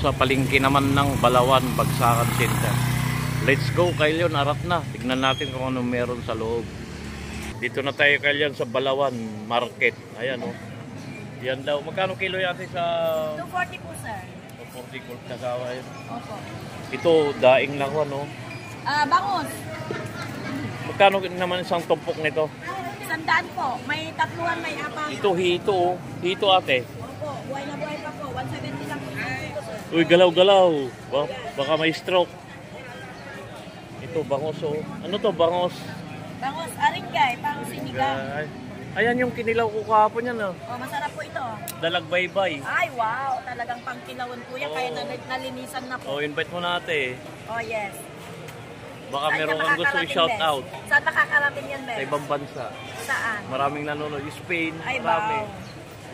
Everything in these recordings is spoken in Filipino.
sa palengke naman ng Balawan, Bagsakan Center. Let's go, Kailyon, arap na. Tignan natin kung ano meron sa loob. Dito na tayo, Kailyon, sa Balawan Market. Ayan, oh. Yan daw. Magkano kilo yan sa... 240 po, sir. 240 kilo kagawa yun. Opo. Ito, daing lang ko, no? Bangus. Magkano naman isang tumpok nito? 100 po. May tatluhan, may apat. Ito, hito, oh. Hito, ate. Opo. Buhay na buhay pa po. 170 lang po. Uy, galaw-galaw. Baka may stroke. Ito, bangos, oh. Ano to, bangos? Bangus, aringgay, pang sinigang. Ayan yung kinilaw ko kahapon yan, oh. Oh, masarap po ito. Dalagbaybay. Ay, wow. Talagang pangkilawan po yan. Oh. Kaya nalinisan na po. Oh, invite mo natin. Oh, yes. Baka Saan meron ka kang gusto makakarating, i-shout Bes? out. Saan nakakarating yan, Bes? Sa ibang bansa. Saan? Maraming nanonood. Spain, Ay, marami. wow.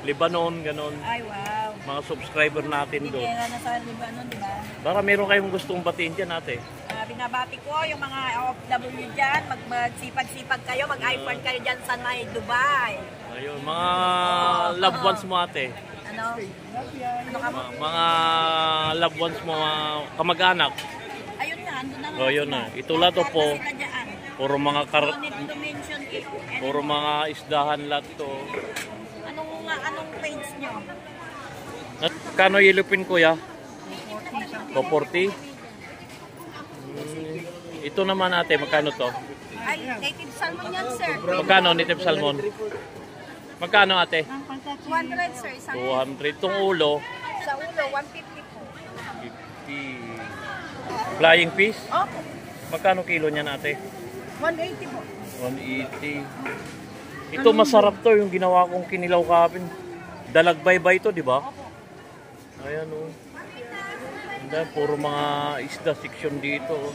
Lebanon, ganon. Ay, wow. Mga subscriber natin Hindi doon. kaya na sa Libanon, di ba? Baka meron kayong gustong batiin dyan, ate. Binabati ko yung mga OFW dyan. Magsipag-sipag kayo. Mag-iPhone kayo dyan sa Dubai. Ayun, mga loved ones mo, ate. Ano? Ano ka mo? Mga loved ones mo, mga kamag-anak. Ayun na, andun na. Oh, yun na. Ito lahat to po. Puro mga No need to mention it. puro mga isdahan lahat to. Anong page nyo? Kano yelupin, kuya? 240? Ito naman, ate, magkano to? Ay, native salmon yan, sir. Magkano native salmon? Magkano, ate? 200, sir. Isang 200. Itong ulo, sa ulo, 150 po. 50. Flying fish? Opo. Magkano kilo niyan, ate? 180 po. 180. Ito masarap to, yung ginawa kong kinilaw kapin. Dalagbaybay to, di ba? Ayan, oh. And puro mga isda section dito, oh.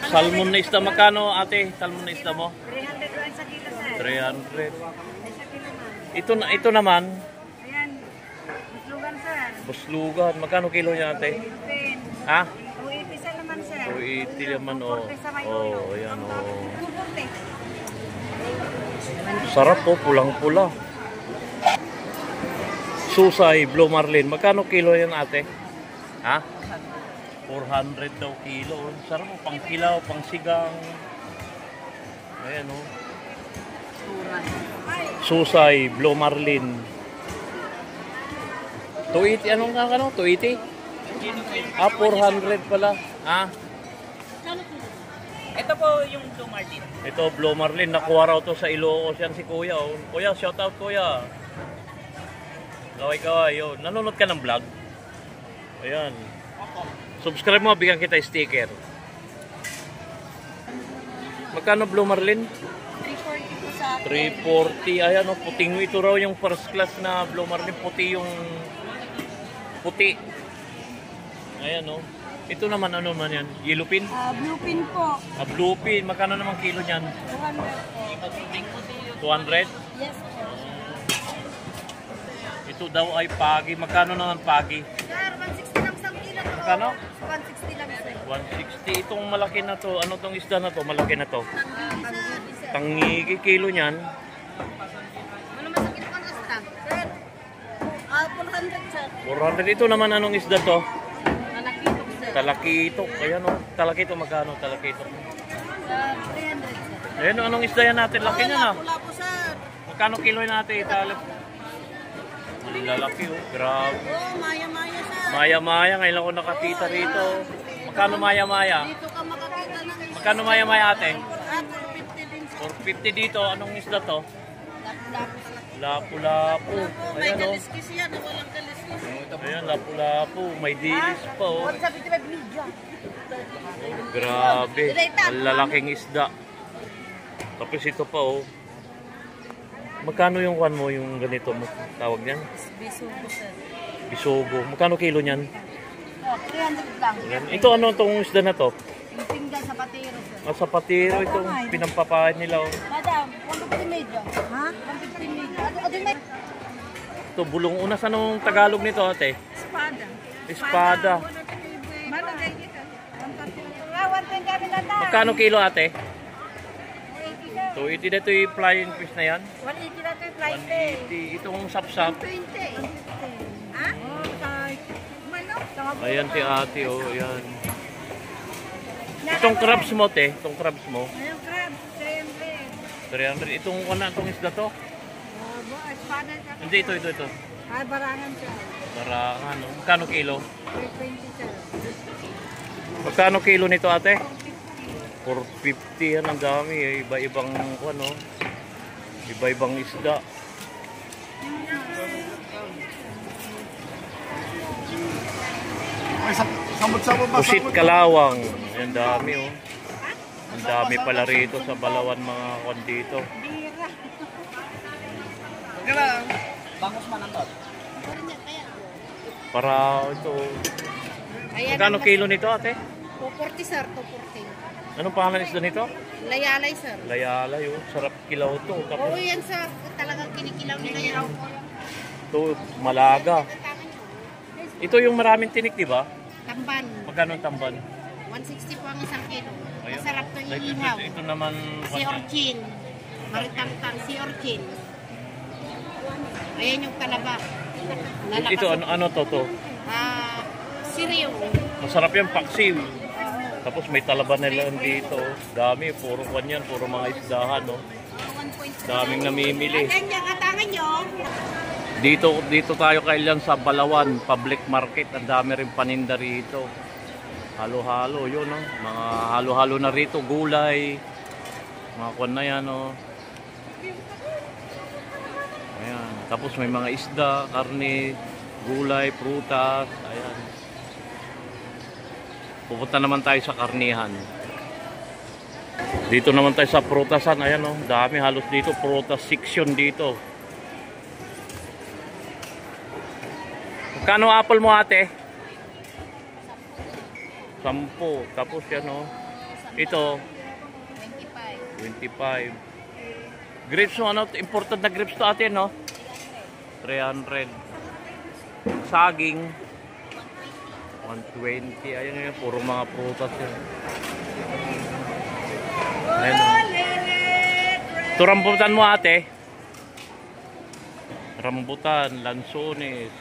Salmon na isda, magkano, ate? Salmon na isda mo? 300 lang sa kilo, sir. 300. Sa kilo man. Ito naman, Ayan. Buslugan, sir. buslugan. Magkano kilo niya, ate? 210. Ha? 280 sa naman, sir. 280 naman, oh. 240 sa may ulo. Oh, ayan, oh. 240. Sarap, oh. Pulang-pula. Susay, Blue Marlin. Magkano kilo yan, ate? Ha? 400 daw kilo. Sarap, oh. Pang kilaw, pang sigang. Ayan, oh. Susay, Blue Marlin. 280, anong kakano? 280? 400 pala. Ha? Ito po yung Blue Marlin. Ito, Blue Marlin. Nakuha raw to sa Ilocos yan si Kuya. Oh. Kuya, shout out, Kuya. Kaway-kaway. Yun. Nanonood ka ng vlog? Ayan. Subscribe mo, bigyan kita sticker. Magkano Blue Marlin? 340 po sa 340. Ayan, oh, puting ito raw yung first class na Blue Marlin. Puti yung puti. Ayan, oh. Ito naman, ano man yan? Yellow pin? Blue pin po. Blue pin. Magkano naman kilo niyan? 200 po. 200? Yes po. Ito daw ay pagi. Magkano naman pagi? Sir, 160 lang sa kilo po. Magkano? 160 lang, sir. 160. Itong malaki na to. Ano tong isda na to? Malaki na to. Tangigi kilo niyan. Ano masakit pang isda? Sir, 400, sir. 400. Ito naman anong isda to? Nanakitok, sir. Talakitok. Ayan, oh. Talakitok magkano? Talakitok. 300, sir. Ayan, oh, anong isda yan natin? Laki niya na. Wala po, sir. Magkano kilo natin? Italap. Ang lalaki, oh. Grabe. Oh, maya-maya, sir. Maya-maya. Ngayon ako nakakita rito. Magkano maya-maya? Dito ka makakita ng isda. Magkano maya-maya ate? 450 din, sir. 450 dito. Anong isda to? Lapis na. Lapu-lapu. May Ayan, oh. kaliskis yan. Walang kaliskis. Ayan, lapu-lapu. May dilis pa, oh. 175 media. Grabe. Ang lalaking isda. Tapos ito pa, oh. Magkano yung kwan mo, yung ganito mo? Tawag niyan? Bisugo, sir. Bisogo. Magkano kilo niyan? 300 lang. Ayan. Ito ano tong isda na to? Yung pinggan sa patero, sir. Sa patiro itong pinampapahan nila, oh. Madam, 150 media. Ha? 150 media. Ano may? Ito, bulong unas. Anong Tagalog nito, ate? Espada. Espada. Malagay dito. 130 kami na tayo. Magkano kilo, ate? 180, sir. 280 dito yung flying fish na yan. 180 na ito yung flight pay. 180. Itong sapsap. 20. Ayan si ate, oh. Ayan. Itong crabs mo, te. Itong crabs mo. Ayun, crab, 300. 300. Itong isda to? Espada ka. Hindi, ito. Ay, barangan siya. Barangan, no? Magkano kilo? 320 siya. Magkano kilo nito, ate? 450 yan, ang dami eh. Iba-ibang ano, iba-ibang isda. Pusit kalawang. Ang dami oh. Ang dami pala rito sa Balawan mga kon dito. Bangos man ang tot. Para ito. Magkano kilo nito, ate? 240 sir, 240. Anong pangalan isda nito? Layalay sir. Layalay oh. Sarap kilaw to. Tapos Oo, yan sa talagang kinikilaw nila yan. ito, malaga. Ito yung maraming tinik, di ba? Tamban. Magkano ang tamban? 160 po ang isang kilo. Ayun. Masarap to Like, iihaw. ito naman Si Orchin. Maritangtang si Orchin. Ayan yung talaba. ito ano to? Siriyo. Masarap yung paksiw. Tapos may talaban nila dito. Dami, puro kanyan, puro mga isdahan, no? Daming namimili. Ganyan, katangan nyo. Dito tayo kailan sa Balawan Public Market. Ang dami rin paninda rito. Halo-halo, yun, no? Mga halo-halo na rito, gulay. Mga kwan na yan, no? Ayan. Tapos may mga isda, karne, gulay, prutas. Ayan. Pupunta naman tayo sa karnihan. Dito naman tayo sa prutasan. Ayan, no? Dami halos dito. Prutas section dito. Magkano apple mo, ate? 10. Tapos yan, no? Ito 25. Grapes mo, ano? Imported na grapes to, ate, no? 300. Saging 120. Ayan yun, puro mga prutas yan. Ayan, no? Ito rambutan mo, ate. Rambutan, lansones.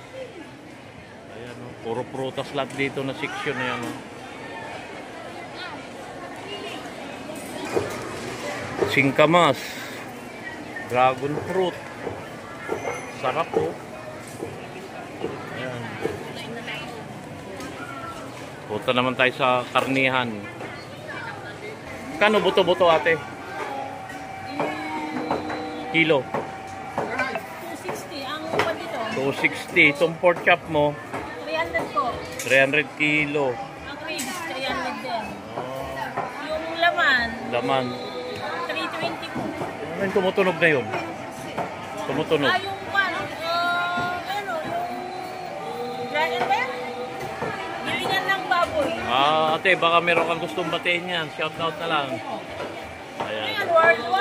Ayan, no? Puro prutas lahat dito na section na yan, no? Singkamas, dragon fruit, sarap po. Ayan. Punta naman tayo sa karnihan. Kano buto-buto, ate? Kilo? 260 ang upan dito. 260. Itong pork chop mo? 300 po. 300 kilo. Ang ribs, 300 din. Yung laman, Laman. 320 po. Ano yung tumutunog na yun? Tumutunog. Yung dragon ba yan? Gilingan ng baboy. Ate, baka meron kang gustong batiin yan. Shout out na lang. Ayan. Ayan, worldwide.